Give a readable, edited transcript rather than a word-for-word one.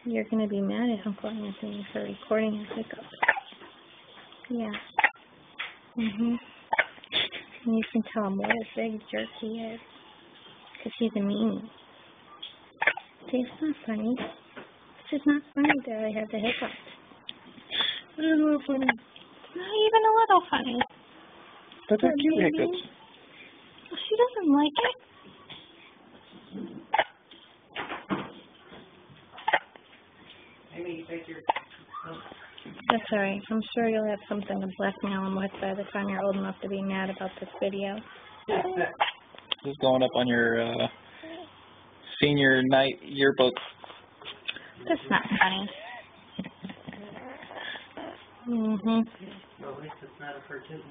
You're going to be mad at Uncle Anthony for recording your hiccups. Yeah. And you can tell him what a big jerk he is. Because he's a meanie. See, it's not funny. It's just not funny that I have the hiccups. It's a little funny. Not even a little funny. But they're cute hiccups. Well, she doesn't like it. That's alright. I'm sure you'll have something to blackmail him with by the time you're old enough to be mad about this video. This is going up on your senior night yearbook. That's not funny. Well, at least it's not a cartoon.